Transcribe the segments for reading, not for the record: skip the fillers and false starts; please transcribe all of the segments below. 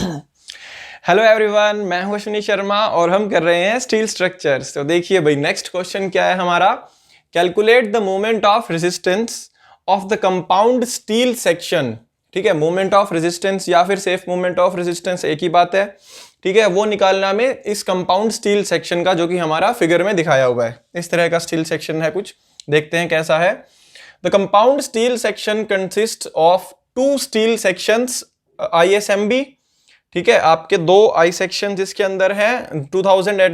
Hello everyone, मैं हूं अश्विनी शर्मा और हम कर रहे हैं स्टील स्ट्रक्चर्स। तो देखिए भाई, नेक्स्ट क्वेश्चन क्या है हमारा। Calculate the moment of resistance of the compound steel section. ठीक है, मोमेंट ऑफ रेजिस्टेंस या फिर सेफ मोमेंट ऑफ रेजिस्टेंस एक ही बात है। ठीक है, वो निकालना में इस कंपाउंड स्टील सेक्शन का, जो कि हमारा फिगर में दिखाया हुआ है। इस तरह का स्टील सेक्शन है कुछ, देखते हैं कैसा है। The compound steel section consist of two steel sections ISMB। ठीक है, आपके दो आई सेक्शन जिसके अंदर है 200 एट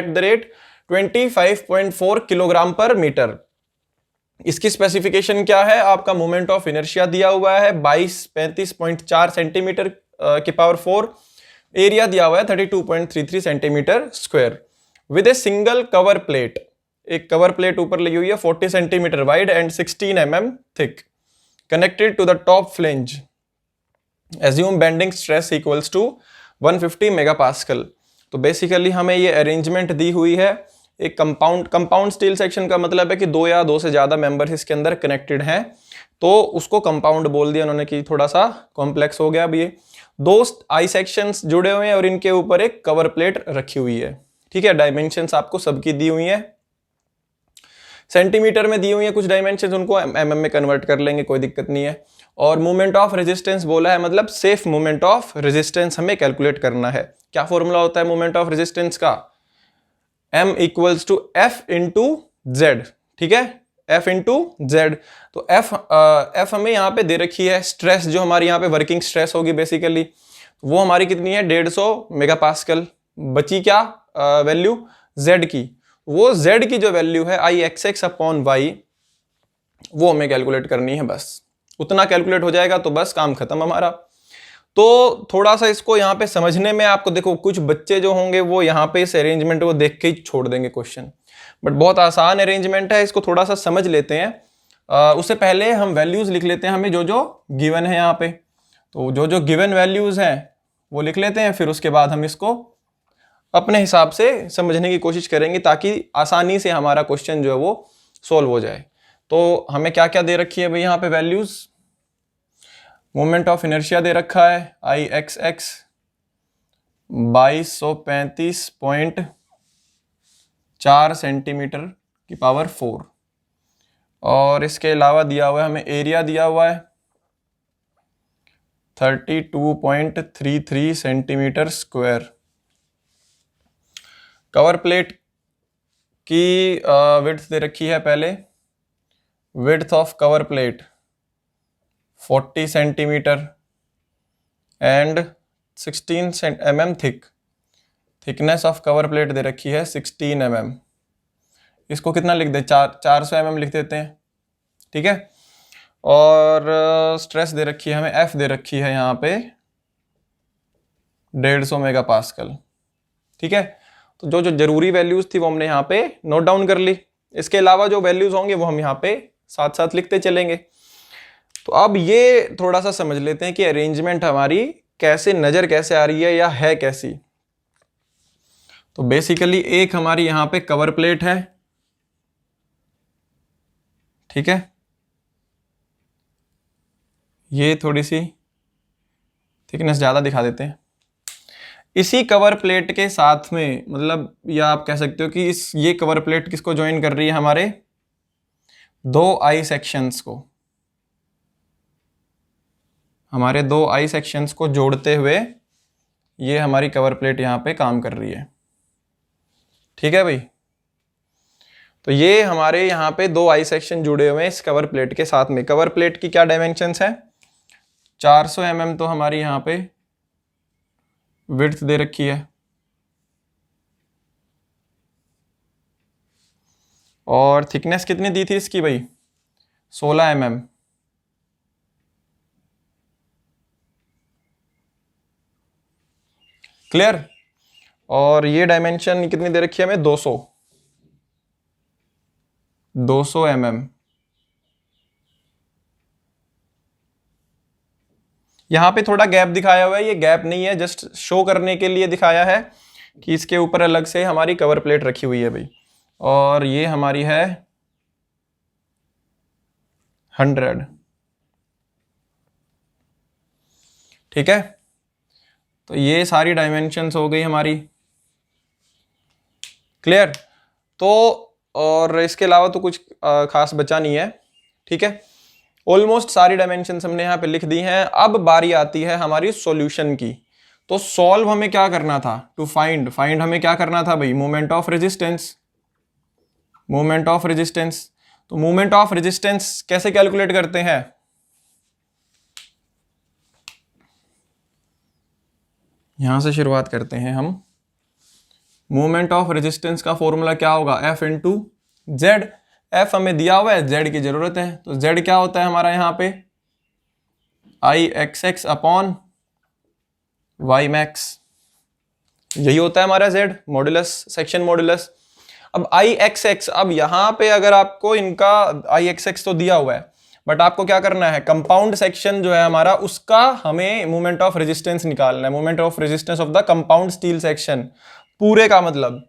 द रेट 25.4 किलोग्राम पर मीटर। इसकी स्पेसिफिकेशन क्या है, आपका मोमेंट ऑफ इनर्शिया दिया हुआ है 35.4 सेंटीमीटर की पावर 4। एरिया दिया हुआ है 32.33 centimetre square with a single cover plate. एक कवर प्लेट ऊपर लगी हुई है 40 centimetre wide and 16 mm thick, connected to the top flange. Assume bending stress equals to 150 megapascal. तो बेसिकली हमें ये अरेंजमेंट दी हुई है। एक कंपाउंड स्टील सेक्शन का मतलब है कि दो या दो से ज्यादा मेंबर्स इसके अंदर कनेक्टेड हैं, तो उसको कंपाउंड बोल दिया उन्होंने कि थोड़ा सा कॉम्प्लेक्स हो गया। अब ये दो आई सेक्शंस जुड़े हुए हैं और इनके ऊपर एक कवर प्लेट रखी हुई है। ठीक है, डायमेंशंस आपको सबकी दी हुई है, सेंटीमीटर में दी हुई है कुछ डायमेंशंस, उनको mm में कन्वर्ट कर लेंगे, कोई दिक्कत नहीं है। और मूवमेंट ऑफ रेजिस्टेंस बोला है, मतलब सेफ मूवमेंट ऑफ रेजिस्टेंस हमें कैलकुलेट करना है। क्या फॉर्मूला होता है मूवमेंट ऑफ रेजिस्टेंस का, M equals to F into Z. ठीक है, F इंटू जेड। तो F हमें यहाँ पे दे रखी है, स्ट्रेस जो हमारी यहाँ पे वर्किंग स्ट्रेस होगी बेसिकली वो हमारी कितनी है 150 मेगापास्कल। बची क्या वैल्यू Z की, वो Z की जो वैल्यू है IXX/Y, वो हमें कैलकुलेट करनी है। बस उतना कैलकुलेट हो जाएगा तो बस काम खत्म हमारा। तो थोड़ा सा इसको यहाँ पे समझने में आपको, देखो कुछ बच्चे जो होंगे वो यहाँ पे इस अरेंजमेंट को देख के ही छोड़ देंगे क्वेश्चन, बट बहुत आसान अरेंजमेंट है, इसको थोड़ा सा समझ लेते हैं। उससे पहले हम वैल्यूज लिख लेते हैं हमें जो जो गिवन है यहाँ पे। तो जो जो गिवन वैल्यूज हैं वो लिख लेते हैं, फिर उसके बाद हम इसको अपने हिसाब से समझने की कोशिश करेंगे ताकि आसानी से हमारा क्वेश्चन जो है वो सोल्व हो जाए। तो हमें क्या क्या दे रखी है भाई यहाँ पे वैल्यूज। मोमेंट ऑफ इनर्शिया दे रखा है IXX 2235.4 सेंटीमीटर की पावर 4, और इसके अलावा दिया हुआ है हमें एरिया दिया हुआ है 32.33 सेंटीमीटर स्क्वायर। कवर प्लेट की विड्थ दे रखी है, पहले width of cover plate 40 centimetre and 16 mm thick. Thickness of cover plate दे रखी है 16 mm। इसको कितना लिख दे, 400 mm लिख देते हैं। ठीक है, और स्ट्रेस दे रखी है हमें, F दे रखी है यहाँ पे 150 मेगापास्कल। ठीक है, तो जो जो जरूरी वैल्यूज थी वो हमने यहाँ पे नोट डाउन कर ली। इसके अलावा जो वैल्यूज होंगे वो हम यहाँ पे साथ साथ लिखते चलेंगे। तो अब ये थोड़ा सा समझ लेते हैं कि अरेंजमेंट हमारी कैसे, नजर कैसे आ रही है या है कैसी। तो बेसिकली एक हमारी यहाँ पे कवर प्लेट है। ठीक है, ये थोड़ी सी थिकनेस ज्यादा दिखा देते हैं। इसी कवर प्लेट के साथ में, मतलब या आप कह सकते हो कि ये कवर प्लेट किसको ज्वाइन कर रही है, हमारे दो आई सेक्शंस को। हमारे दो आई सेक्शंस को जोड़ते हुए ये हमारी कवर प्लेट यहाँ पे काम कर रही है। ठीक है भाई, तो ये हमारे यहाँ पे दो आई सेक्शन जुड़े हुए हैं इस कवर प्लेट के साथ में। कवर प्लेट की क्या डायमेंशंस है, 400 mm तो हमारी यहाँ पे विड्थ दे रखी है, और थिकनेस कितनी दी थी इसकी भाई, 16 mm। क्लियर, और ये डायमेंशन कितनी दे रखी है हमें, 200 mm। यहाँ पे थोड़ा गैप दिखाया हुआ है, ये गैप नहीं है, जस्ट शो करने के लिए दिखाया है कि इसके ऊपर अलग से हमारी कवर प्लेट रखी हुई है भाई। और ये हमारी है 100। ठीक है, तो ये सारी डायमेंशंस हो गई हमारी। क्लियर? तो और इसके अलावा तो कुछ खास बचा नहीं है। ठीक है, ऑलमोस्ट सारी डायमेंशंस हमने यहाँ पे लिख दी हैं। अब बारी आती है हमारी सॉल्यूशन की। तो सॉल्व हमें क्या करना था? टू फाइंड हमें क्या करना था भाई? Moment of resistance. Moment of resistance, तो मोमेंट ऑफ रेजिस्टेंस कैसे कैलकुलेट करते हैं? यहां से शुरुआत करते हैं हम। मोमेंट ऑफ रेजिस्टेंस का फॉर्मूला क्या होगा? F into Z. एफ हमें दिया हुआ है, जेड की जरूरत है, तो जेड क्या होता है हमारा यहाँ पे? I x x upon y max, यही होता है हमारा जेड, मॉडुलस, सेक्शन मॉडुलस। अब आई एक्स एक्स, अब यहाँ पे अगर आपको इनका आई एक्स एक्स तो दिया हुआ है, बट आपको क्या करना है? कंपाउंड सेक्शन जो है हमारा, उसका हमें मोमेंट ऑफ रेजिस्टेंस निकालना है। Moment of resistance of the compound steel section, पूरे का मतलब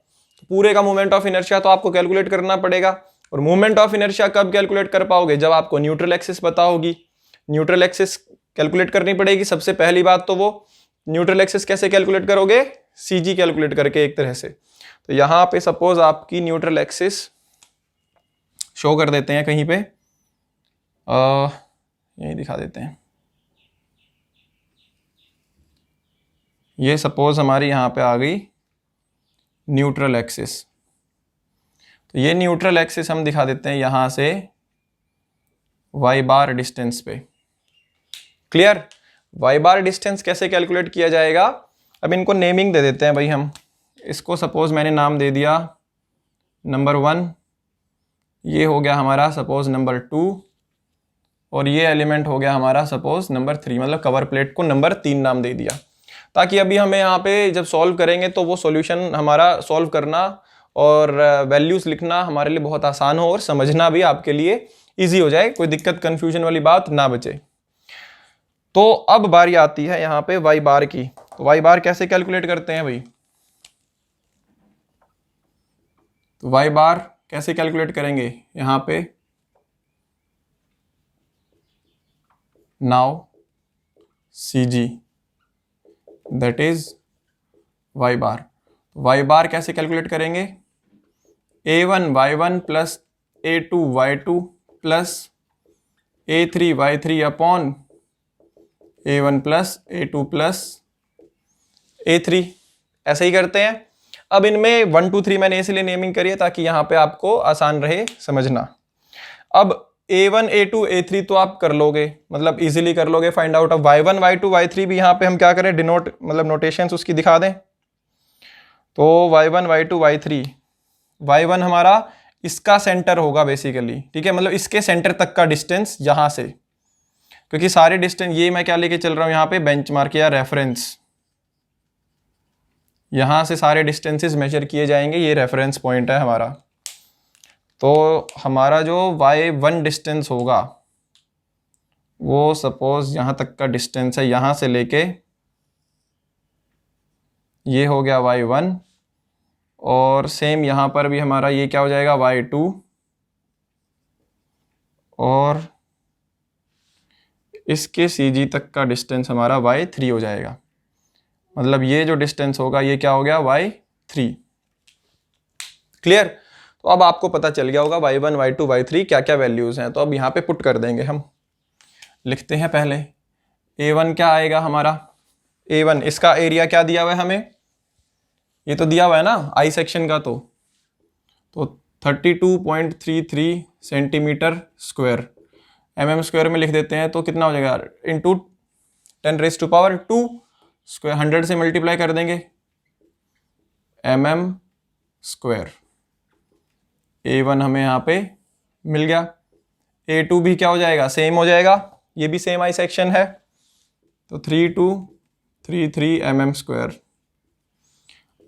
पूरे का मोमेंट ऑफ इनर्शिया तो आपको कैलकुलेट करना पड़ेगा। और मोमेंट ऑफ इनर्शिया कब कैलकुलेट कर पाओगे? जब आपको न्यूट्रल एक्सिस पता होगी। न्यूट्रल एक्सिस कैलकुलेट करनी पड़ेगी सबसे पहली बात तो वो। न्यूट्रल एक्सिस कैसे कैलकुलेट करोगे? सीजी कैलकुलेट करके एक तरह से। तो यहां पे सपोज आपकी न्यूट्रल एक्सिस शो कर देते हैं कहीं पे, यही दिखा देते हैं। ये सपोज हमारी यहां पे आ गई न्यूट्रल एक्सिस। तो ये न्यूट्रल एक्सिस हम दिखा देते हैं यहां से y बार डिस्टेंस पे। क्लियर? y बार डिस्टेंस कैसे कैलकुलेट किया जाएगा? अब इनको नेमिंग दे देते हैं भाई हम। इसको सपोज मैंने नाम दे दिया नंबर 1, ये हो गया हमारा सपोज नंबर 2, और ये एलिमेंट हो गया हमारा सपोज नंबर 3। मतलब कवर प्लेट को नंबर 3 नाम दे दिया, ताकि अभी हमें यहाँ पे जब सॉल्व करेंगे तो वो सॉल्यूशन हमारा सॉल्व करना और वैल्यूज लिखना हमारे लिए बहुत आसान हो, और समझना भी आपके लिए ईजी हो जाए, कोई दिक्कत कन्फ्यूजन वाली बात ना बचे। तो अब बारी आती है यहाँ पे वाई बार की। तो वाई बार कैसे कैलकुलेट करते हैं भाई? तो वाई बार कैसे कैलकुलेट करेंगे यहाँ पे? Now C G that is Y bar. Y bar कैसे कैलकुलेट करेंगे? A1 Y1 plus A2 Y2 plus A3 Y3 upon A1 plus A2 plus A3। ऐसे ही करते हैं। अब इनमें 1 2 3 मैंने इसलिए नेमिंग करी है ताकि यहाँ पे आपको आसान रहे समझना। अब A1 A2 A3 तो आप कर लोगे, मतलब इजीली कर लोगे find out. Of Y1 Y2 Y3 भी यहाँ पे हम क्या करें? डिनोट, मतलब नोटेशंस उसकी दिखा दें। तो Y1 Y2 Y3, Y1 हमारा इसका सेंटर होगा बेसिकली, ठीक है, मतलब इसके सेंटर तक का डिस्टेंस यहाँ से, क्योंकि सारे डिस्टेंस, ये मैं क्या लेके चल रहा हूँ यहाँ पे? बेंचमार्क या रेफरेंस। यहाँ से सारे डिस्टेंसेस मेजर किए जाएंगे, ये रेफरेंस पॉइंट है हमारा। तो हमारा जो Y1 डिस्टेंस होगा वो सपोज यहाँ तक का डिस्टेंस है, यहाँ से लेके ये हो गया Y1, और सेम यहाँ पर भी हमारा ये क्या हो जाएगा? Y2, और इसके CG तक का डिस्टेंस हमारा Y3 हो जाएगा। मतलब ये जो डिस्टेंस होगा ये क्या हो गया? Y3। क्लियर? तो अब आपको पता चल गया होगा Y1 Y2 Y3 क्या क्या वैल्यूज हैं। तो अब यहाँ पे पुट कर देंगे हम। लिखते हैं पहले A1 क्या आएगा हमारा? A1 इसका एरिया क्या दिया हुआ है हमें? ये तो दिया हुआ है ना आई सेक्शन का, तो 32.33 सेंटीमीटर स्क्वायर। mm स्क्वायर में लिख देते हैं तो कितना हो जाएगा? इंटू 10⁻², स्क्वायर 100 से मल्टीप्लाई कर देंगे, mm स्क्वायर। A1 हमें यहाँ पे मिल गया। A2 भी क्या हो जाएगा? सेम हो जाएगा, ये भी सेम आई सेक्शन है, तो 3233 mm स्क्वायर।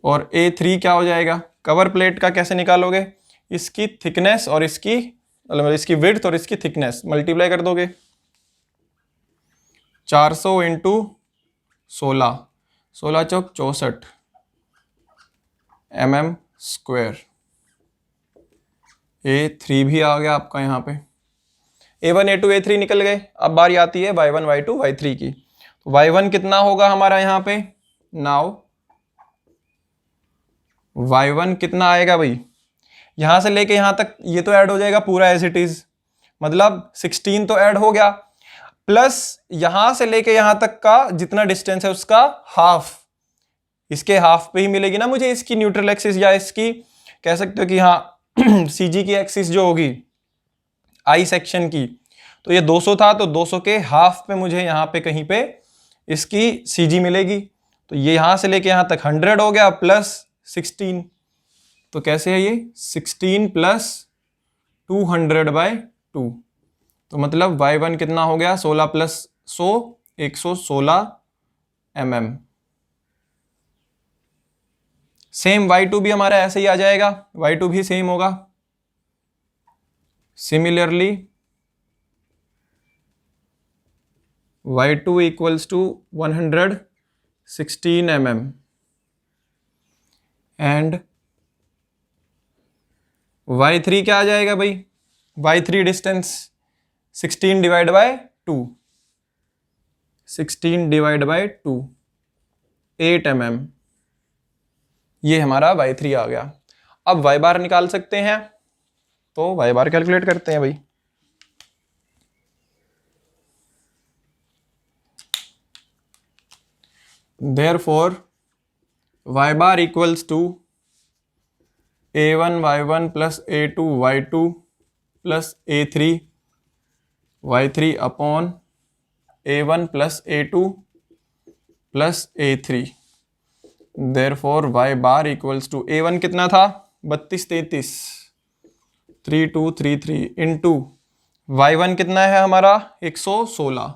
और A3 क्या हो जाएगा? कवर प्लेट का कैसे निकालोगे? इसकी थिकनेस और इसकी, मतलब इसकी विड्थ और इसकी थिकनेस मल्टीप्लाई कर दोगे। 400 इंटू 16, 16 चौक 64 mm स्क्वायर। A3 भी आ गया आपका यहाँ पे। A1 A2 A3 निकल गए। अब बारी आती है Y1 Y2 Y3 की। तो Y1 कितना होगा हमारा यहाँ पे? नाउ y1 कितना आएगा भाई, यहां से लेके यहां तक ये तो ऐड हो जाएगा पूरा एज इट इज, मतलब 16 तो ऐड हो गया, प्लस यहां से लेके यहां तक का जितना डिस्टेंस है उसका हाफ, इसके हाफ पे ही मिलेगी ना मुझे इसकी न्यूट्रल एक्सिस, या इसकी कह सकते हो कि हाँ सीजी की एक्सिस जो होगी आई सेक्शन की, तो ये 200 था तो 200 के हाफ पे मुझे यहाँ पे कहीं पे इसकी सीजी मिलेगी। तो ये यहाँ से लेके यहाँ तक 100 हो गया प्लस 16, तो कैसे है ये 16 प्लस 200/2, तो मतलब y1 कितना हो गया 16 प्लस 100 116 mm। सेम y2 भी हमारा ऐसे ही आ जाएगा, y2 भी सेम होगा। Similarly y2 equals to 116 mm and y3 क्या आ जाएगा भाई, y3 distance 16 divide by 2, 16 divide by 2 8 mm, ये हमारा y3 आ गया। अब y बार निकाल सकते हैं, तो y बार कैलकुलेट करते हैं भाई। Therefore y bar equals to a1 y1 plus a2 y2 plus a3 y3 upon a1 plus a2 plus a3। Therefore y bar equals to a1 कितना था 32 33 3233 इंटू y1 कितना है हमारा 116,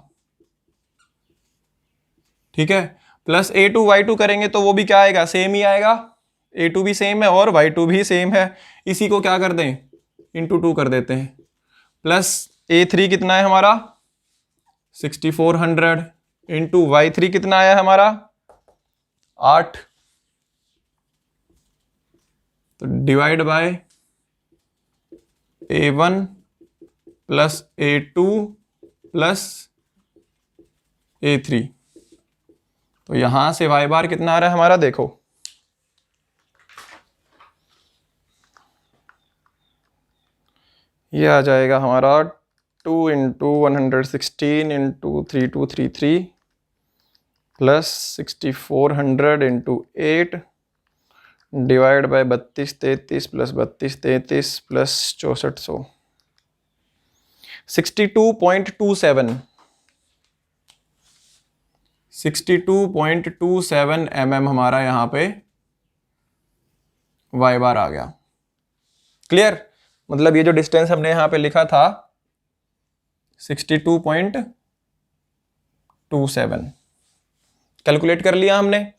ठीक है, प्लस a2 y2 करेंगे तो वो भी क्या आएगा सेम ही आएगा, a2 भी सेम है और y2 भी सेम है, इसी को क्या कर दें इंटू 2 कर देते हैं, प्लस a3 कितना है हमारा 6400 इंटू y3 कितना आया हमारा 8, तो divide by a1 plus a2 plus a3, तो यहां से y बार कितना आ रहा है हमारा देखो, ये आ जाएगा हमारा 2 into 116 into 3233 plus 6400 into 8 divide by 3233 plus 3233 plus 6400, 62.27 62.27 mm हमारा यहाँ पे y बार आ गया। क्लियर, मतलब ये जो डिस्टेंस हमने यहाँ पे लिखा था 62.27 कैलकुलेट कर लिया हमने।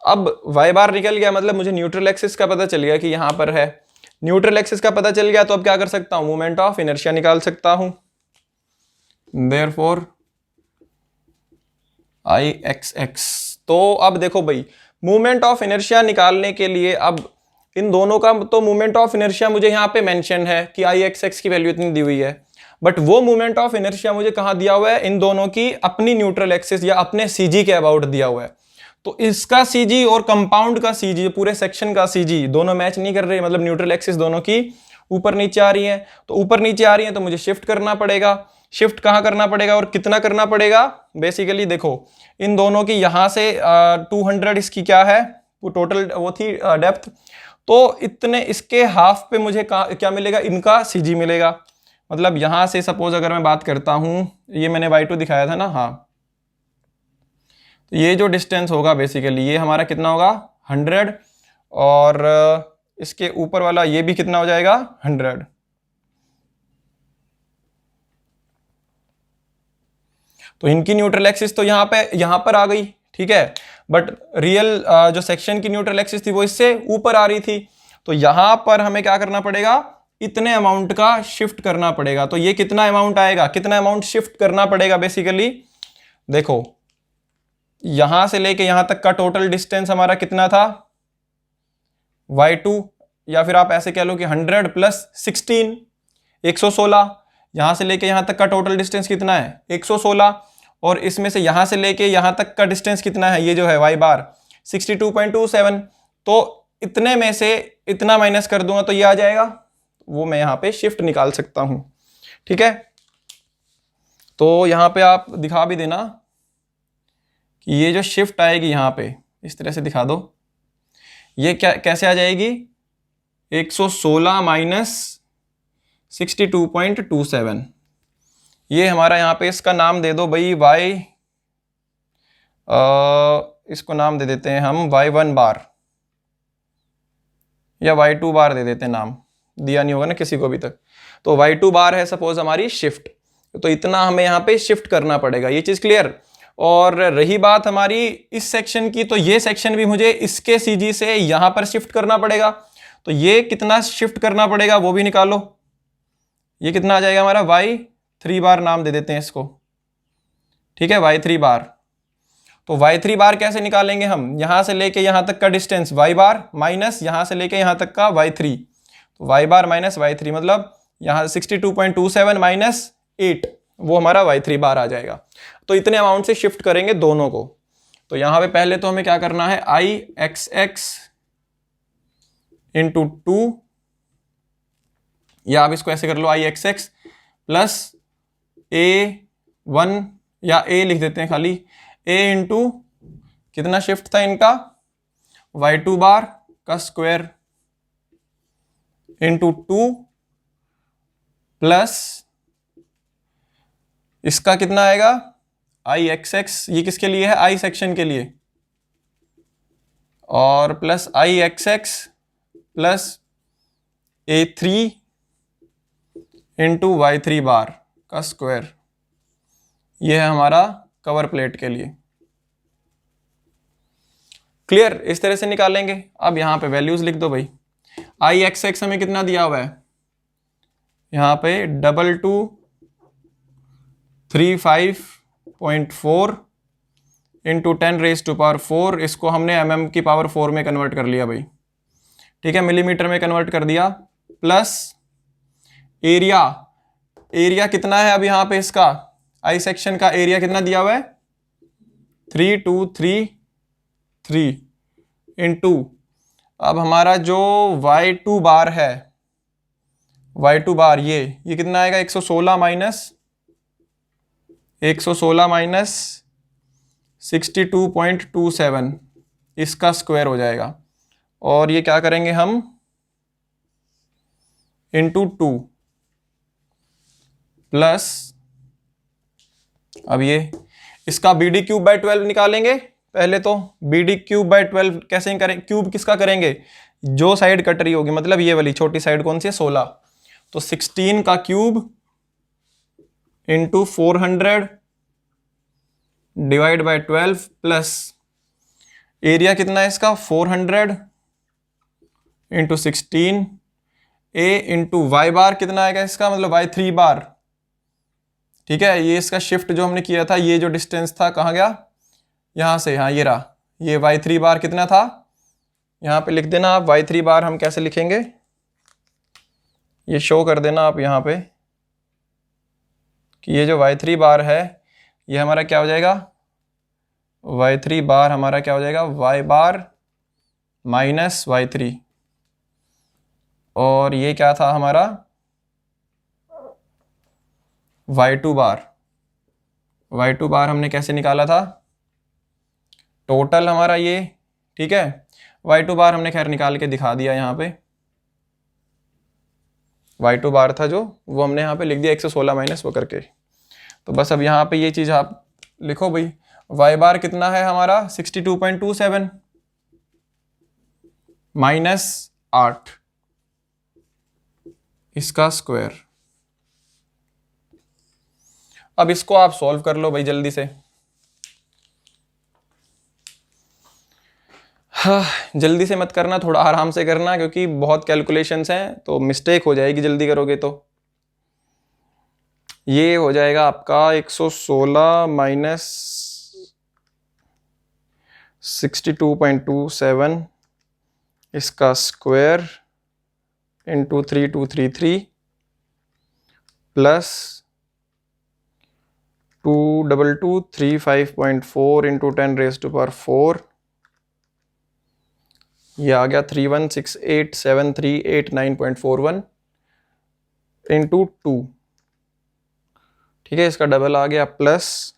अब y बार निकल गया, मतलब मुझे न्यूट्रल एक्सिस का पता चल गया कि यहाँ पर है, न्यूट्रल एक्सिस का पता चल गया तो अब क्या कर सकता हूँ मोमेंट ऑफ इनर्शिया निकाल सकता हूँ। देयरफॉर Ixx, तो अब देखो भाई मूवमेंट ऑफ इनर्शिया निकालने के लिए अब इन दोनों का तो मूवमेंट ऑफ इनर्शिया मुझे यहाँ पे मेंशन है कि Ixx की वैल्यू इतनी दी हुई है, बट वो मूवमेंट ऑफ इनर्शिया मुझे कहाँ दिया हुआ है इन दोनों की अपनी न्यूट्रल एक्सिस या अपने सीजी के अबाउट दिया हुआ है। तो इसका सीजी और कंपाउंड का सीजी, पूरे सेक्शन का सीजी दोनों मैच नहीं कर रहे, मतलब न्यूट्रल एक्सिस दोनों की ऊपर नीचे आ रही है, तो ऊपर नीचे आ रही है तो मुझे शिफ्ट करना पड़ेगा। शिफ्ट कहाँ करना पड़ेगा और कितना करना पड़ेगा, बेसिकली देखो इन दोनों की यहाँ से 200 इसकी क्या है वो टोटल वो थी डेप्थ, तो इतने इसके हाफ पे मुझे क्या मिलेगा इनका सीजी मिलेगा। मतलब यहाँ से सपोज अगर मैं बात करता हूँ, ये मैंने y2 दिखाया था ना, हाँ, तो ये जो डिस्टेंस होगा बेसिकली ये हमारा कितना होगा 100 और इसके ऊपर वाला ये भी कितना हो जाएगा 100। तो इनकी न्यूट्रल एक्सिस तो यहाँ पर आ गई, ठीक है, बट रियल जो सेक्शन की न्यूट्रल एक्सिस थी वो इससे ऊपर आ रही थी, तो यहाँ पर हमें क्या करना पड़ेगा इतने अमाउंट का शिफ्ट करना पड़ेगा। तो ये कितना अमाउंट आएगा, कितना अमाउंट शिफ्ट करना पड़ेगा, बेसिकली देखो यहां से लेके यहां तक का टोटल डिस्टेंस हमारा कितना था y2, या फिर आप ऐसे कह लो कि 100 प्लस 16 116, यहां से लेके यहां तक का टोटल डिस्टेंस कितना है 116, और इसमें से यहां से लेके यहां तक का डिस्टेंस कितना है ये जो है y बार 62.27, तो इतने में से इतना माइनस कर दूंगा तो ये आ जाएगा, वो मैं यहाँ पे शिफ्ट निकाल सकता हूँ। ठीक है, तो यहाँ पे आप दिखा भी देना कि ये जो शिफ्ट आएगी यहाँ पे, इस तरह से दिखा दो, ये क्या कैसे आ जाएगी, 116 माइनस 62.27, ये हमारा यहाँ पे इसका नाम दे दो भाई y, इसको नाम दे देते हैं हम y1 बार या y2 बार दे देते हैं, नाम दिया नहीं होगा ना किसी को अभी तक, तो y2 बार है सपोज हमारी शिफ्ट, तो इतना हमें यहाँ पे शिफ्ट करना पड़ेगा, ये चीज़ क्लियर। और रही बात हमारी इस सेक्शन की, तो ये सेक्शन भी मुझे इसके CG से यहाँ पर शिफ्ट करना पड़ेगा, तो ये कितना शिफ्ट करना पड़ेगा वो भी निकालो, ये कितना आ जाएगा हमारा y3 बार, नाम दे देते हैं इसको। ठीक है, y3 बार, तो y3 बार कैसे निकालेंगे हम, यहां से लेके यहां तक का डिस्टेंस y बार माइनस यहां से लेके यहां तक का y3, तो y बार माइनस y3 मतलब यहां 62.27 माइनस 8, वो हमारा y3 बार आ जाएगा। तो इतने अमाउंट से शिफ्ट करेंगे दोनों को। तो यहां पे पहले तो हमें क्या करना है, IXX इंटू 2, या आप इसको ऐसे कर लो IXX प्लस A1, या A लिख देते हैं खाली, A इंटू कितना शिफ्ट था इनका, y2 बार का स्क्वायर इंटू 2 प्लस इसका कितना आएगा IXX, ये किसके लिए है, I सेक्शन के लिए, और plus IXX plus A3 into y3 बार का स्क्वायर, ये है हमारा कवर प्लेट के लिए। क्लियर, इस तरह से निकालेंगे। अब यहाँ पे वैल्यूज लिख दो भाई, IXX हमें कितना दिया हुआ है, यहाँ पे 2235.4 इंटू 10⁻⁴, इसको हमने mm की पावर 4 में कन्वर्ट कर लिया भाई, ठीक है, मिलीमीटर में कन्वर्ट कर दिया, प्लस एरिया, एरिया कितना है अब यहाँ पे इसका, आई सेक्शन का एरिया कितना दिया हुआ है 3233 इंटू, अब हमारा जो y2 बार है, y2 बार ये कितना आएगा 116 माइनस 62.27, इसका स्क्वायर हो जाएगा, और ये क्या करेंगे हम इंटू 2 प्लस, अब ये इसका BD³/12 निकालेंगे। पहले तो BD³/12 कैसे करें, क्यूब किसका करेंगे, जो साइड कट रही होगी, मतलब ये वाली छोटी साइड कौन सी है 16, तो 16 का cube into 400 divide by 12 plus area कितना है इसका 400 इंटू 16, A इंटू वाई बार कितना आएगा इसका, मतलब y3 बार, ठीक है, ये इसका शिफ्ट जो हमने किया था, ये जो डिस्टेंस था कहाँ गया, यहाँ से, हाँ ये रहा, ये y3 बार कितना था, यहाँ पे लिख देना आप y3 बार हम कैसे लिखेंगे, ये शो कर देना आप यहाँ पे कि ये जो y3 बार है ये हमारा क्या हो जाएगा, y3 बार हमारा क्या हो जाएगा y बार माइनस y3, और ये क्या था हमारा y2 बार हमने कैसे निकाला था, टोटल हमारा ये, ठीक है, y2 बार हमने खैर निकाल के दिखा दिया यहाँ पे, y2 बार था जो, वो हमने यहाँ पे लिख दिया 116 माइनस वो करके। तो बस अब यहाँ पे ये चीज़ आप लिखो भाई, y बार कितना है हमारा 62.27 माइनस 8, इसका स्क्वायर। अब इसको आप सॉल्व कर लो भाई जल्दी से, हाँ जल्दी से मत करना, थोड़ा आराम से करना, क्योंकि बहुत कैलकुलेशंस हैं तो मिस्टेक हो जाएगी जल्दी करोगे तो। ये हो जाएगा आपका 116 माइनस 62.27, इसका स्क्वायर इंटू 3233 प्लस 2235.4 इंटू 10⁻⁴, ये आ गया 31687389.41 इंटू 2, ठीक है। इसका डबल आ गया प्लस,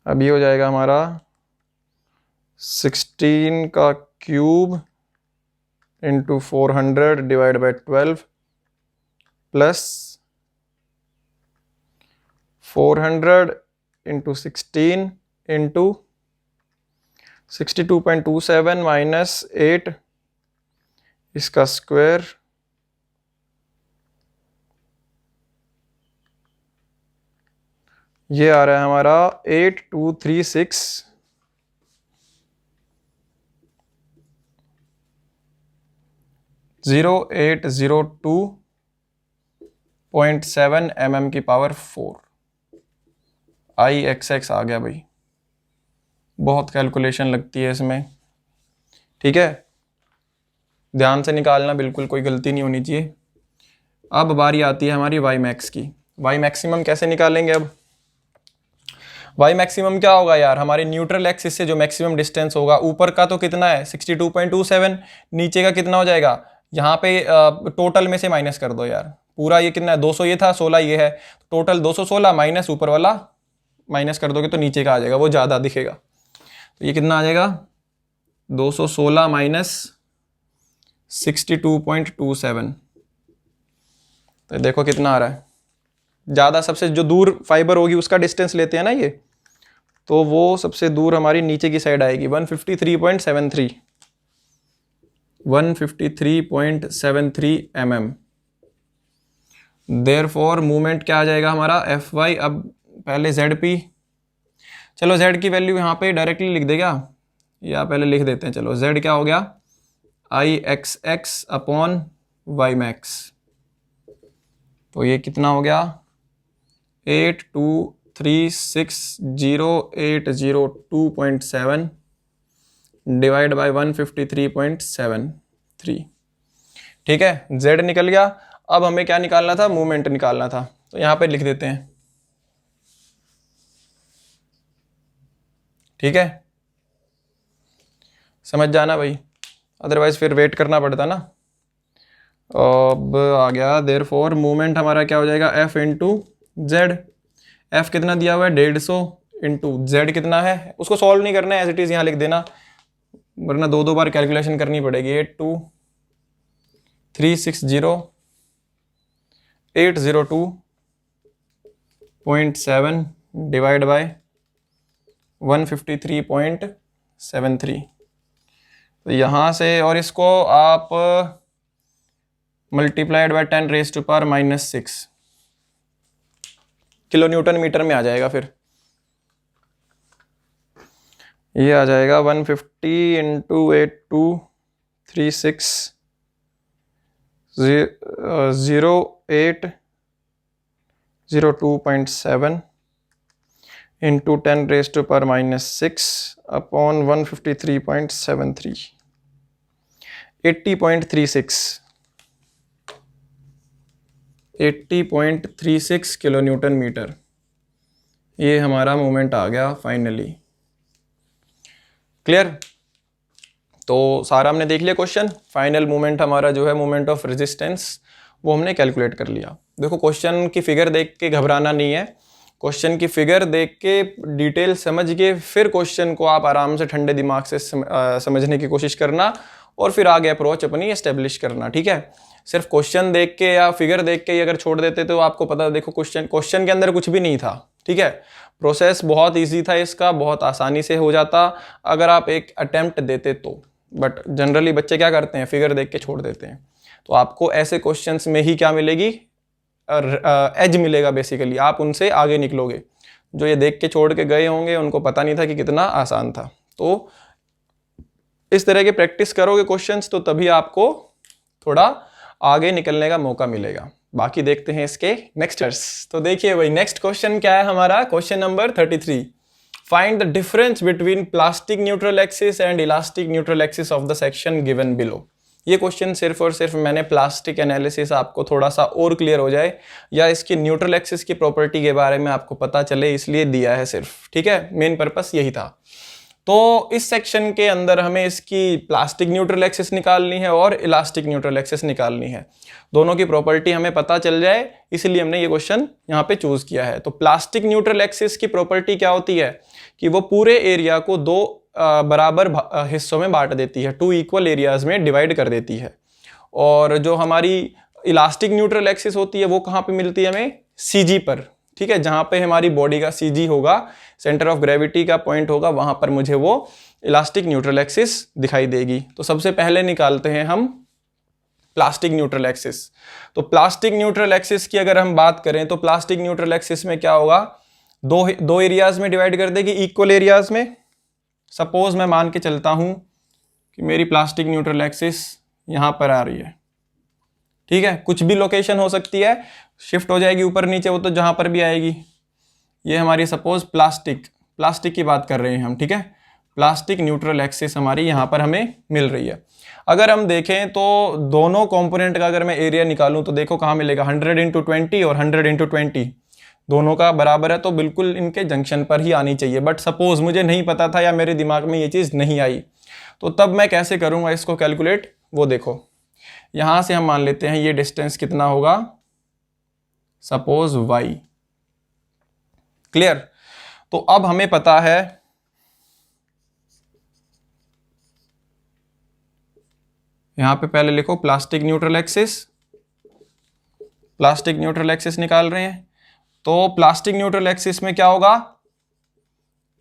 अब ये हो जाएगा हमारा 16 का cube into 400 divide by 12 plus 400 into 16 into 62.27 minus 8 इसका स्क्वायर, ये आ रहा है हमारा 8236 0802.7 mm की पावर 4। IXX आ गया भाई, बहुत कैलकुलेशन लगती है इसमें, ठीक है। ध्यान से निकालना, बिल्कुल कोई गलती नहीं होनी चाहिए। अब बारी आती है हमारी वाई मैक्स की। वाई मैक्सिमम कैसे निकालेंगे? अब वाई मैक्सिमम क्या होगा यार, हमारी न्यूट्रल एक्सिस से जो मैक्सिमम डिस्टेंस होगा, ऊपर का तो कितना है 62.27, नीचे का कितना हो जाएगा, यहाँ पे टोटल में से माइनस कर दो यार, पूरा ये कितना है 200 ये था, 16 ये है, टोटल 216 माइनस ऊपर वाला माइनस कर दोगे तो नीचे का आ जाएगा, वो ज़्यादा दिखेगा। तो ये कितना आ जाएगा 216 माइनस 62.27, तो देखो कितना आ रहा है। ज़्यादा सबसे जो दूर फाइबर होगी उसका डिस्टेंस लेते हैं ना ये, तो वो सबसे दूर हमारी नीचे की साइड आएगी 153.73 mm। देयरफॉर मूवमेंट क्या आ जाएगा हमारा Fy। अब पहले Zp, चलो Z की वैल्यू यहाँ पे डायरेक्टली लिख देगा या पहले लिख देते हैं, चलो Z क्या हो गया IXX अपॉन वाई मैक्स, तो ये कितना हो गया 8236080.7 डिवाइड बाई 153.73, ठीक है। Z निकल गया। अब हमें क्या निकालना था, मूवमेंट निकालना था, तो यहाँ पे लिख देते हैं, ठीक है। समझ जाना भाई, अदरवाइज फिर वेट करना पड़ता ना। अब आ गया देयरफॉर मूवमेंट हमारा क्या हो जाएगा F इंटू जेड। F कितना दिया हुआ है 150 इंटू जेड कितना है, उसको सॉल्व नहीं करना है, एज इट इज़ यहाँ लिख देना, वरना दो दो बार कैलकुलेशन करनी पड़ेगी। 823602802.7 डिवाइड बाय 153.73, तो यहाँ से और इसको आप multiplied by 10⁻⁻⁶ kilo newton metre में आ जाएगा। फिर ये आ जाएगा 150 into 82360802.7 into 10⁻⁻⁶ upon 153.73, 80.36 kilo newton metre, ये हमारा मोमेंट आ गया फाइनली। क्लियर? तो सारा हमने देख लिया क्वेश्चन। फाइनल मोमेंट हमारा जो है मोमेंट ऑफ रेजिस्टेंस, वो हमने कैलकुलेट कर लिया। देखो क्वेश्चन की फिगर देख के घबराना नहीं है, क्वेश्चन की फिगर देख के डिटेल समझ के फिर क्वेश्चन को आप आराम से ठंडे दिमाग से समझने की कोशिश करना और फिर आगे अप्रोच अपनी एस्टेब्लिश करना, ठीक है। सिर्फ क्वेश्चन देख के या फिगर देख के अगर छोड़ देते तो आपको पता, देखो क्वेश्चन के अंदर कुछ भी नहीं था, ठीक है। प्रोसेस बहुत इजी था इसका, बहुत आसानी से हो जाता अगर आप एक अटेम्प्ट देते तो, बट जनरली बच्चे क्या करते हैं, फिगर देख के छोड़ देते हैं। तो आपको ऐसे क्वेश्चंस में ही क्या मिलेगी, एज मिलेगा बेसिकली, आप उनसे आगे निकलोगे। जो ये देख के छोड़ के गए होंगे उनको पता नहीं था कि कितना आसान था। तो इस तरह के प्रैक्टिस करोगे क्वेश्चंस तो तभी आपको थोड़ा आगे निकलने का मौका मिलेगा। बाकी देखते हैं इसके नेक्स्ट। तो देखिए भाई नेक्स्ट क्वेश्चन क्या है हमारा, question number 33। Find the difference between plastic neutral axis and elastic neutral axis of the section given below. ये क्वेश्चन सिर्फ और सिर्फ मैंने प्लास्टिक एनालिसिस आपको थोड़ा सा और क्लियर हो जाए या इसकी न्यूट्रल एक्सिस की प्रॉपर्टी के बारे में आपको पता चले इसलिए दिया है सिर्फ, ठीक है। मेन पर्पस यही था। तो इस सेक्शन के अंदर हमें इसकी प्लास्टिक न्यूट्रल एक्सिस निकालनी है और इलास्टिक न्यूट्रल एक्सिस निकालनी है। दोनों की प्रॉपर्टी हमें पता चल जाए, इसलिए हमने ये क्वेश्चन यहाँ पे चूज किया है। तो प्लास्टिक न्यूट्रल एक्सिस की प्रॉपर्टी क्या होती है कि वो पूरे एरिया को दो बराबर हिस्सों में बांट देती है, 2 इक्वल एरियाज में डिवाइड कर देती है। और जो हमारी इलास्टिक न्यूट्रल एक्सिस होती है वो कहाँ पे मिलती है हमें, सीजी पर, ठीक है, जहाँ पे हमारी बॉडी का सीजी होगा, सेंटर ऑफ ग्रेविटी का पॉइंट होगा, वहां पर मुझे वो इलास्टिक न्यूट्रल एक्सिस दिखाई देगी। तो सबसे पहले निकालते हैं हम प्लास्टिक न्यूट्रल एक्सिस। तो प्लास्टिक न्यूट्रल एक्सिस की अगर हम बात करें तो प्लास्टिक न्यूट्रल एक्सिस में क्या होगा, दो एरियाज में डिवाइड कर देगी, इक्वल एरियाज में। सपोज मैं मान के चलता हूं कि मेरी प्लास्टिक न्यूट्रल एक्सिस यहां पर आ रही है, ठीक है, कुछ भी लोकेशन हो सकती है, शिफ्ट हो जाएगी ऊपर नीचे, वो तो जहां पर भी आएगी। ये हमारी सपोज प्लास्टिक की बात कर रहे हैं हम, ठीक है, प्लास्टिक न्यूट्रल एक्सिस हमारी यहाँ पर हमें मिल रही है। अगर हम देखें तो दोनों कंपोनेंट का अगर मैं एरिया निकालूं तो देखो कहाँ मिलेगा, 100 × 20 और 100 × 20 दोनों का बराबर है, तो बिल्कुल इनके जंक्शन पर ही आनी चाहिए। बट सपोज मुझे नहीं पता था या मेरे दिमाग में ये चीज़ नहीं आई, तो तब मैं कैसे करूँगा इसको कैलकुलेट, वो देखो यहाँ से हम मान लेते हैं ये डिस्टेंस कितना होगा, सपोज y। क्लियर। तो अब हमें पता है यहां पे पहले लिखो प्लास्टिक न्यूट्रल एक्सिस निकाल रहे हैं। तो प्लास्टिक न्यूट्रल एक्सिस में क्या होगा,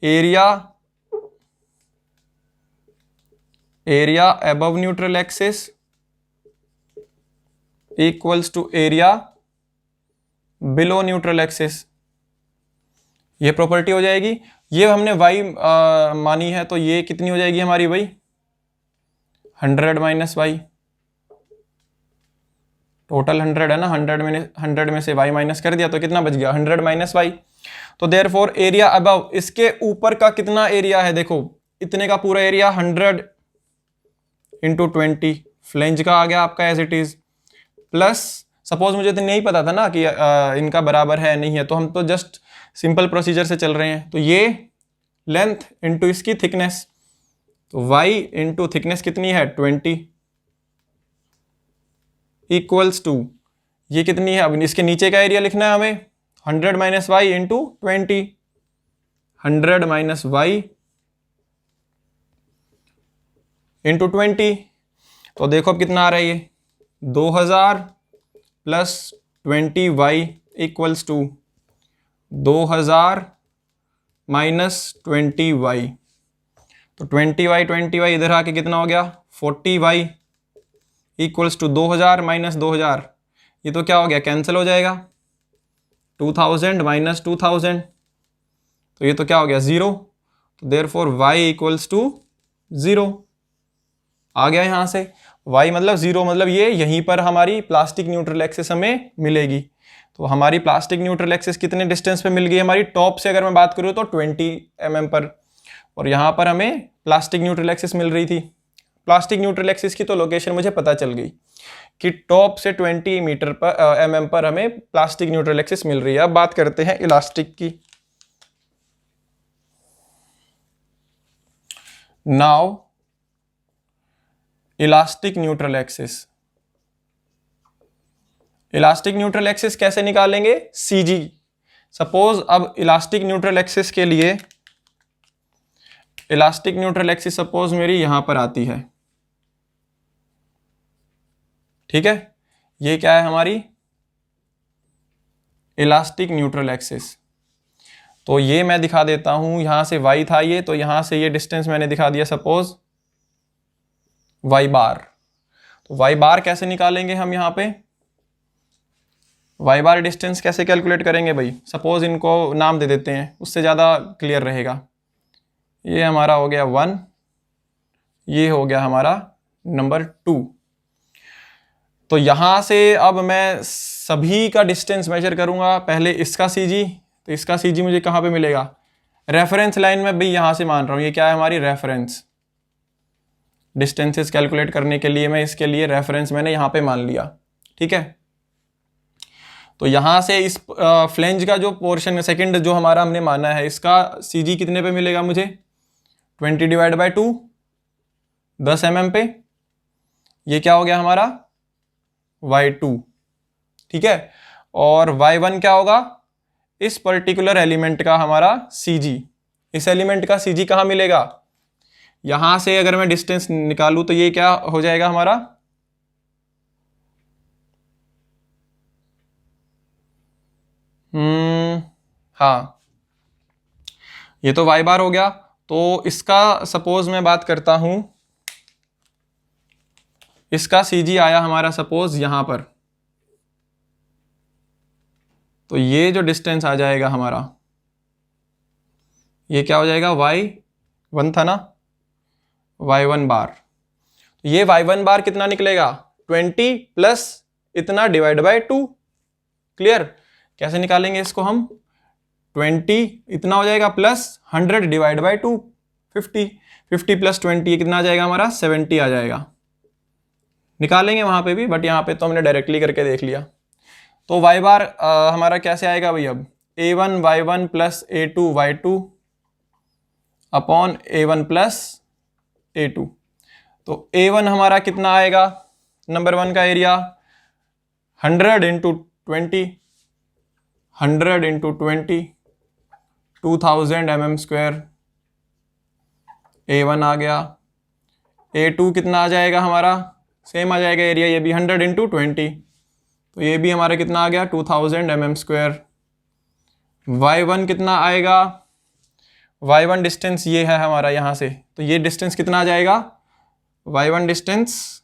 area above neutral axis equals to area below neutral axis, ये प्रॉपर्टी हो जाएगी। ये हमने y मानी है, तो ये कितनी हो जाएगी हमारी y, 100 माइनस वाई, टोटल 100 है ना, 100 में से y माइनस कर दिया तो कितना बच गया, 100 माइनस वाई। तो देयरफॉर एरिया अबव, इसके ऊपर का कितना एरिया है, देखो इतने का पूरा एरिया 100 × 20 फ्लेंज का आ गया आपका as it is, plus suppose मुझे तो नहीं पता था ना कि इनका बराबर है नहीं है, तो हम तो जस्ट सिंपल प्रोसीजर से चल रहे हैं। तो ये लेंथ इंटू इसकी थिकनेस, तो y इंटू थिकनेस कितनी है 20 इक्वल्स टू ये कितनी है, अब इसके नीचे का एरिया लिखना है हमें, 100 minus Y into 20, 100 minus Y into 20। तो देखो अब कितना आ रहा है ये, 2000 plus 20y equals to 2000 minus 20y। तो 20y इधर आके कितना हो गया, 40y इक्वल्स टू 2000 माइनस 2000, ये तो क्या हो गया, कैंसिल हो जाएगा, 2000 माइनस 2000, तो ये तो क्या हो गया 0। तो देयरफॉर y इक्वल्स टू 0 आ गया यहाँ से, y मतलब 0, मतलब ये यहीं पर हमारी प्लास्टिक न्यूट्रल एक्सिस हमें मिलेगी। तो हमारी प्लास्टिक न्यूट्रल एक्सिस कितने डिस्टेंस पे मिल गई हमारी, टॉप से अगर मैं बात करूँ तो 20 mm पर, और यहाँ पर हमें प्लास्टिक न्यूट्रल एक्सिस मिल रही थी। प्लास्टिक न्यूट्रल एक्सिस की तो लोकेशन मुझे पता चल गई कि टॉप से 20 मीटर पर mm पर हमें प्लास्टिक न्यूट्रल एक्सिस मिल रही है। अब बात करते हैं इलास्टिक की। Now elastic neutral axis, elastic neutral axis कैसे निकालेंगे, सीजी। सपोज अब इलास्टिक न्यूट्रल एक्सिस के लिए, इलास्टिक न्यूट्रल एक्सिस सपोज मेरी यहां पर आती है, ठीक है, ये क्या है हमारी इलास्टिक न्यूट्रल एक्सिस। तो ये मैं दिखा देता हूं, यहां से y था ये, तो यहां से ये डिस्टेंस मैंने दिखा दिया सपोज y बार। तो y बार कैसे निकालेंगे हम, यहाँ पे y बार डिस्टेंस कैसे कैलकुलेट करेंगे भाई, सपोज इनको नाम दे देते हैं, उससे ज़्यादा क्लियर रहेगा। ये हमारा हो गया 1, ये हो गया हमारा नंबर 2। तो यहाँ से अब मैं सभी का डिस्टेंस मेजर करूँगा, पहले इसका सीजी, तो इसका सीजी मुझे कहाँ पे मिलेगा, रेफरेंस लाइन में भाई यहाँ से मान रहा हूँ, ये क्या है हमारी रेफरेंस, डिस्टेंसेस कैलकुलेट करने के लिए मैं इसके लिए रेफरेंस मैंने यहाँ पे मान लिया, ठीक है। तो यहाँ से इस फ्लेंज का जो पोर्शन है, सेकंड जो हमारा हमने माना है, इसका सीजी कितने पे मिलेगा मुझे, 20 डिवाइड बाई 2, 10 mm पे, ये क्या हो गया हमारा y2, ठीक है। और y1 क्या होगा, इस पर्टिकुलर एलिमेंट का हमारा CG, इस एलिमेंट का CG कहाँ मिलेगा, यहां से अगर मैं डिस्टेंस निकालूं तो ये क्या हो जाएगा हमारा, हाँ, ये तो y बार हो गया। तो इसका सपोज मैं बात करता हूं, इसका CG आया हमारा सपोज यहां पर, तो ये जो डिस्टेंस आ जाएगा हमारा, ये क्या हो जाएगा, y1 था ना, y1 बार। तो ये y1 बार कितना निकलेगा, 20 प्लस इतना डिवाइड बाय 2। क्लियर, कैसे निकालेंगे इसको हम, 20 इतना हो जाएगा प्लस 100 डिवाइड बाय 2, 50, 50 प्लस 20 कितना आ जाएगा हमारा, 70 आ जाएगा। निकालेंगे वहां पे भी, बट यहाँ पे तो हमने डायरेक्टली करके देख लिया। तो y बार हमारा कैसे आएगा भाई, अब a1 y1 plus a2 y2 upon a1 plus a2। तो a1 हमारा कितना आएगा, नंबर 1 का area 100 into 20, 100 into 20, 2000 mm square a1 आ गया। a2 कितना आ जाएगा हमारा, सेम आ जाएगा एरिया, ये भी 100 इंटू 20, तो ये भी हमारा कितना आ गया 2000 mm स्क्वायर। y1 कितना आएगा, y1 डिस्टेंस ये है हमारा यहाँ से, तो ये डिस्टेंस कितना आ जाएगा, y1 डिस्टेंस,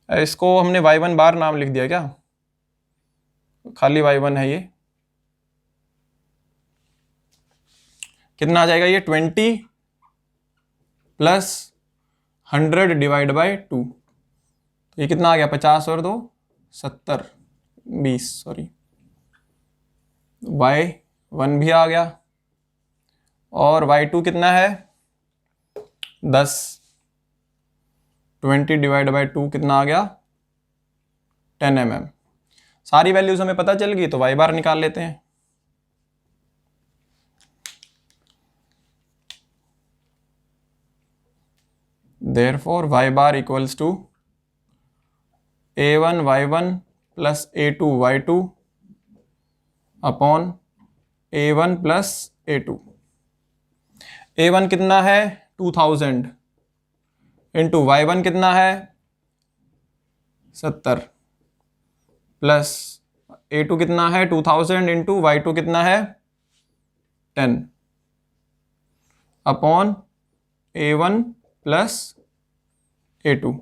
इसको हमने y1 बार नाम लिख दिया क्या, खाली y1 है ये, कितना आ जाएगा ये 20 प्लस 100 डिवाइड बाई 2, तो ये कितना आ गया 50 और 2 70, 20 सॉरी, y1 भी आ गया। और y2 कितना है 10, 20 डिवाइड बाई 2 कितना आ गया 10 mm। सारी वैल्यूज हमें पता चल गई, तो y बार निकाल लेते हैं। Therefore y bar equals to a1 y1 plus a2 y2 upon a1 plus a2। a1 कितना है 2000 इंटू y1 कितना है 70 प्लस a2 कितना है 2000 इंटू y2 कितना है 10 अपॉन a1 प्लस a2।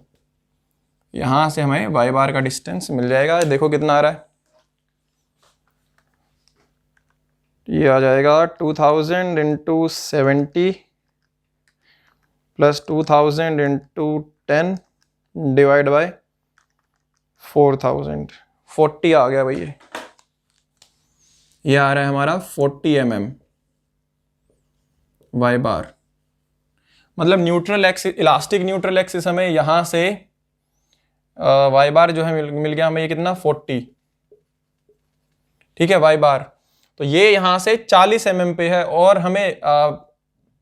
यहां से हमें y बार का डिस्टेंस मिल जाएगा, देखो कितना आ रहा है, ये आ जाएगा 2000 into 70 plus 2000 into 10 divide by 4000, 40 आ गया भाई, ये आ रहा है हमारा 40 mm y बार। मतलब neutral axis, elastic neutral axis हमें यहाँ से y बार जो है मिल गया हमें, ये कितना 40, ठीक है y बार। तो ये यहाँ से 40 mm पे है, और हमें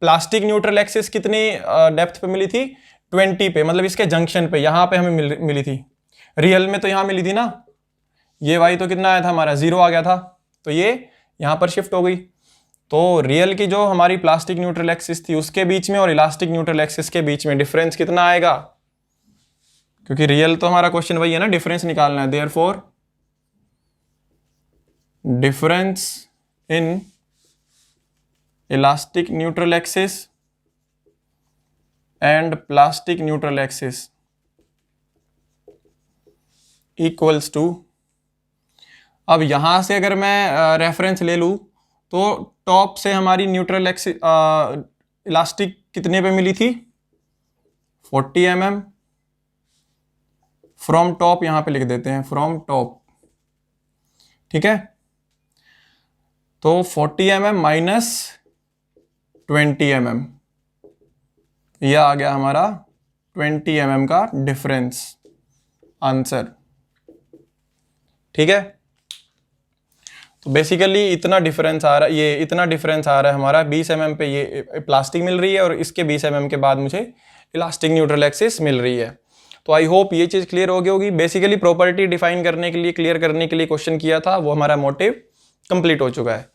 प्लास्टिक न्यूट्रल एक्सिस कितनी डेप्थ पे मिली थी 20 पे, मतलब इसके जंक्शन पे, यहाँ पे हमें मिली थी। रियल में तो यहाँ मिली थी ना, ये y तो कितना आया था हमारा 0 आ गया था, तो ये यहाँ पर शिफ्ट हो गई। तो रियल की जो हमारी प्लास्टिक न्यूट्रल एक्सिस थी उसके बीच में और इलास्टिक न्यूट्रल एक्सिस के बीच में डिफरेंस कितना आएगा, क्योंकि रियल तो हमारा क्वेश्चन वही है ना, डिफरेंस निकालना है। Therefore difference in elastic neutral axis and plastic neutral axis equals to, अब यहां से अगर मैं रेफरेंस ले लूं तो टॉप से हमारी न्यूट्रल एक्सिस इलास्टिक कितने पे मिली थी 40 mm, फ्रॉम टॉप यहां पे लिख देते हैं, फ्रॉम टॉप, ठीक है। तो 40 mm माइनस 20 mm, यह आ गया हमारा 20 mm का डिफरेंस आंसर, ठीक है। तो बेसिकली इतना डिफरेंस आ रहा है, ये इतना डिफरेंस आ रहा है हमारा 20 mm पे ये प्लास्टिक मिल रही है और इसके 20 mm के बाद मुझे इलास्टिक न्यूट्रल एक्सिस मिल रही है। तो आई होप ये चीज़ क्लियर हो गई होगी। बेसिकली प्रॉपर्टी डिफाइन करने के लिए, क्लियर करने के लिए क्वेश्चन किया था, वो हमारा मोटिव कंप्लीट हो चुका है।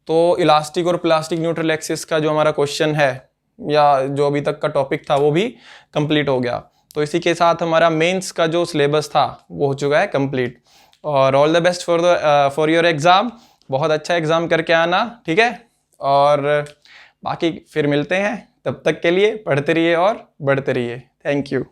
तो इलास्टिक और प्लास्टिक न्यूट्रल एक्सिस का जो हमारा क्वेश्चन है या जो अभी तक का टॉपिक था वो भी कंप्लीट हो गया। तो इसी के साथ हमारा मेंस का जो सिलेबस था वो हो चुका है कंप्लीट। और all the best for your exam. बहुत अच्छा एग्ज़ाम करके आना, ठीक है। और बाकी फिर मिलते हैं, तब तक के लिए पढ़ते रहिए और बढ़ते रहिए। Thank you.